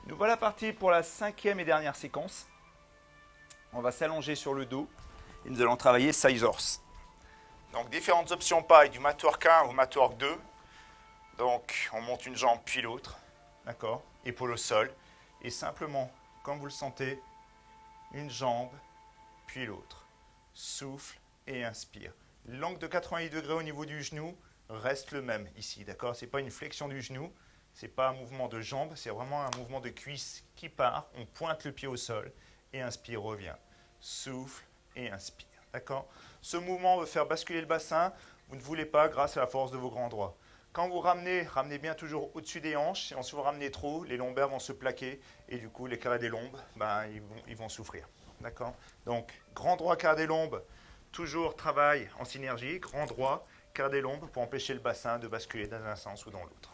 Nous voilà partis pour la 5e et dernière séquence. On va s'allonger sur le dos et nous allons travailler Scissors. Donc différentes options pareil, du mat work 1 au mat work 2. Donc on monte une jambe puis l'autre, d'accord, épaule au sol. Et simplement, comme vous le sentez, une jambe puis l'autre. Souffle et inspire. L'angle de 90 degrés au niveau du genou reste le même ici, d'accord. Ce n'est pas une flexion du genou, ce n'est pas un mouvement de jambe, c'est vraiment un mouvement de cuisse qui part. On pointe le pied au sol et inspire, revient. Souffle et inspire, d'accord. Ce mouvement va faire basculer le bassin. Vous ne voulez pas grâce à la force de vos grands droits. Quand vous ramenez bien toujours au-dessus des hanches. Si vous ramenez trop, les lombaires vont se plaquer et du coup, les carrés des lombes, ils vont souffrir. D'accord. Donc, grand droit, carré des lombes, toujours travail en synergie. Grand droit, carré des lombes pour empêcher le bassin de basculer dans un sens ou dans l'autre.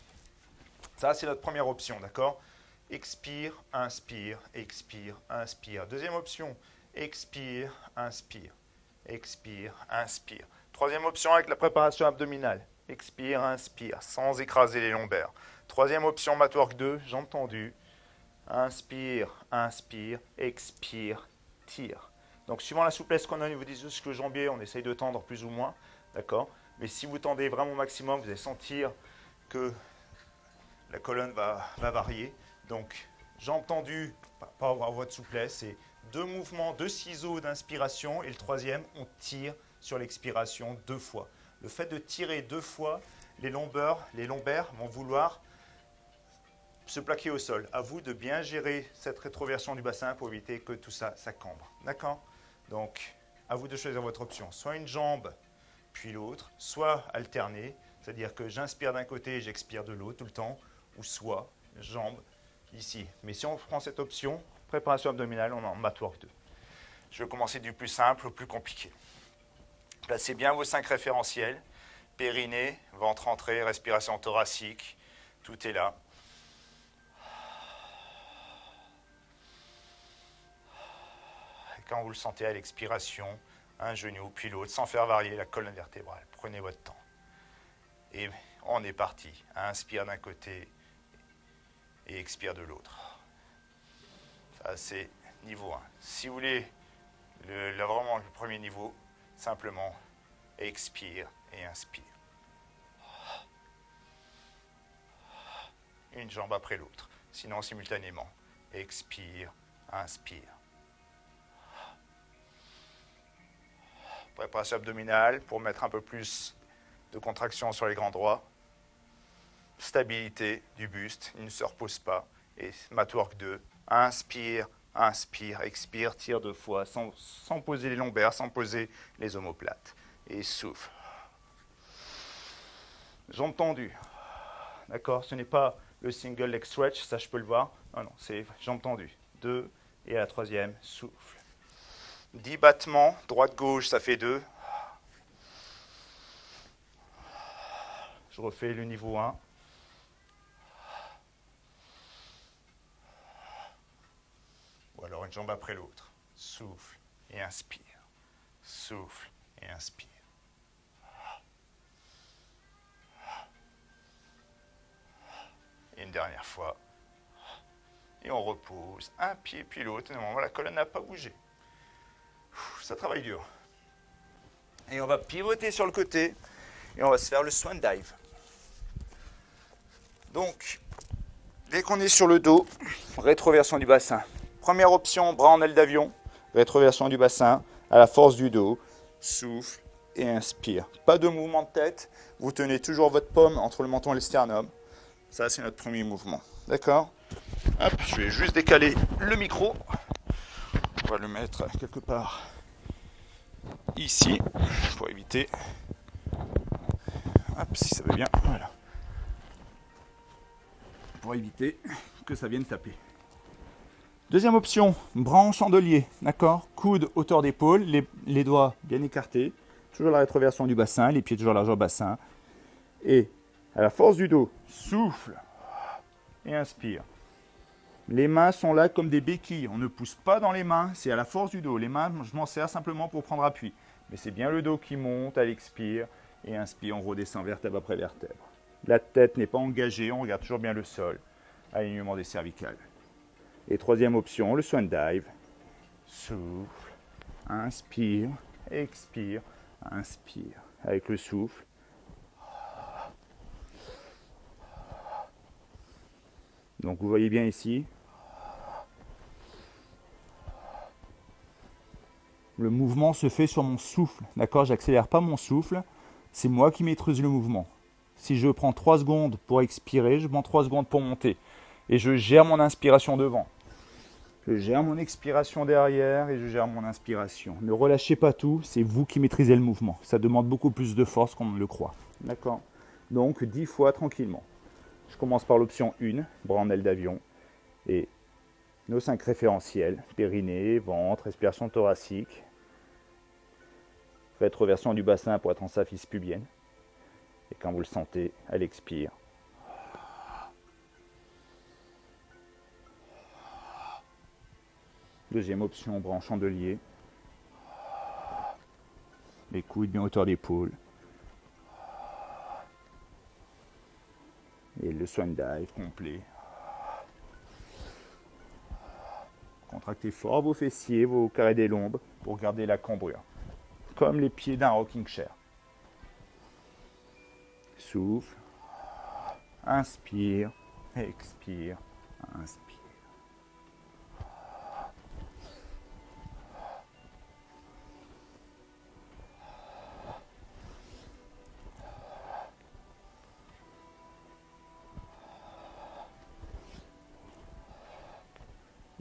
Ça, c'est notre première option, d'accord. Expire, inspire, expire, inspire. Deuxième option, expire, inspire, expire, inspire. Troisième option avec la préparation abdominale. Expire, inspire, sans écraser les lombaires. Troisième option, mat work 2, jambes tendues. Inspire, inspire, expire, tire. Donc, suivant la souplesse qu'on a au niveau des muscles jambiers, on essaye de tendre plus ou moins, d'accord. Mais si vous tendez vraiment au maximum, vous allez sentir que la colonne va varier. Donc, jambes tendues, pas avoir votre souplesse, c'est 2 mouvements, 2 ciseaux d'inspiration. Et le troisième, on tire sur l'expiration 2 fois. Le fait de tirer 2 fois, les lombaires vont vouloir se plaquer au sol. À vous de bien gérer cette rétroversion du bassin pour éviter que tout ça cambre. D'accord? Donc, à vous de choisir votre option. Soit une jambe, puis l'autre, soit alterner, c'est-à-dire que j'inspire d'un côté et j'expire de l'autre tout le temps, ou soit jambe ici. Mais si on prend cette option, préparation abdominale, on est en mat work 2. Je vais commencer du plus simple au plus compliqué. Placez bien vos 5 référentiels, périnée, ventre entré, respiration thoracique, tout est là. Et quand vous le sentez à l'expiration, un genou puis l'autre, sans faire varier la colonne vertébrale. Prenez votre temps. Et on est parti. Inspire d'un côté et expire de l'autre. Ça, c'est niveau 1. Si vous voulez vraiment le premier niveau, simplement expire et inspire. Une jambe après l'autre. Sinon, simultanément, expire, inspire. Préparation abdominale pour mettre un peu plus de contraction sur les grands droits. Stabilité du buste, il ne se repose pas. Et mat work 2, inspire, inspire, expire, tire 2 fois, sans poser les lombaires, sans poser les omoplates. Et souffle. Jambes tendues. D'accord, ce n'est pas le single leg stretch, ça je peux le voir. Non, c'est jambes tendues. 2, et à la troisième, souffle. 10 battements, droite-gauche, ça fait 2. Je refais le niveau 1. Ou alors une jambe après l'autre. Souffle et inspire. Souffle et inspire. Et une dernière fois. Et on repose un pied puis l'autre. Normalement, la colonne n'a pas bougé. Ça travaille dur. Et on va pivoter sur le côté. Et on va se faire le swan dive. Donc, dès qu'on est sur le dos, rétroversion du bassin. Première option, bras en aile d'avion. Rétroversion du bassin à la force du dos. Souffle et inspire. Pas de mouvement de tête. Vous tenez toujours votre paume entre le menton et le sternum. Ça, c'est notre premier mouvement. D'accord? Hop, je vais juste décaler le micro. On va le mettre quelque part ici pour éviter. Hop, si ça va bien. Voilà. Pour éviter que ça vienne taper. Deuxième option, bras en chandelier. D'accord? Coude, hauteur d'épaule, les doigts bien écartés. Toujours la rétroversion du bassin, les pieds toujours largeur au bassin. Et à la force du dos, souffle et inspire. Les mains sont là comme des béquilles. On ne pousse pas dans les mains, c'est à la force du dos. Les mains, je m'en sers simplement pour prendre appui. Mais c'est bien le dos qui monte à l'expire. Et inspire, on redescend vertèbre après vertèbre. La tête n'est pas engagée, on regarde toujours bien le sol. Alignement des cervicales. Et troisième option, le swan dive. Souffle, inspire, expire, inspire. Avec le souffle. Donc vous voyez bien ici, le mouvement se fait sur mon souffle. D'accord, j'accélère pas mon souffle, c'est moi qui maîtrise le mouvement. Si je prends 3 secondes pour expirer, je prends 3 secondes pour monter. Et je gère mon inspiration devant. Je gère mon expiration derrière et je gère mon inspiration. Ne relâchez pas tout, c'est vous qui maîtrisez le mouvement. Ça demande beaucoup plus de force qu'on ne le croit. D'accord? Donc 10 fois tranquillement. Je commence par l'option 1, bras en aile d'avion. Et nos 5 référentiels, périnée, ventre, respiration thoracique, rétroversion du bassin pour être en symphyse pubienne. Et quand vous le sentez, elle expire. Deuxième option, bras en chandelier. Les coudes bien hauteur d'épaule. Et le swan dive complet. Contractez fort vos fessiers, vos carrés des lombes pour garder la cambrure. Comme les pieds d'un rocking chair. Souffle. Inspire. Expire. Inspire.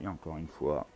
Et encore une fois.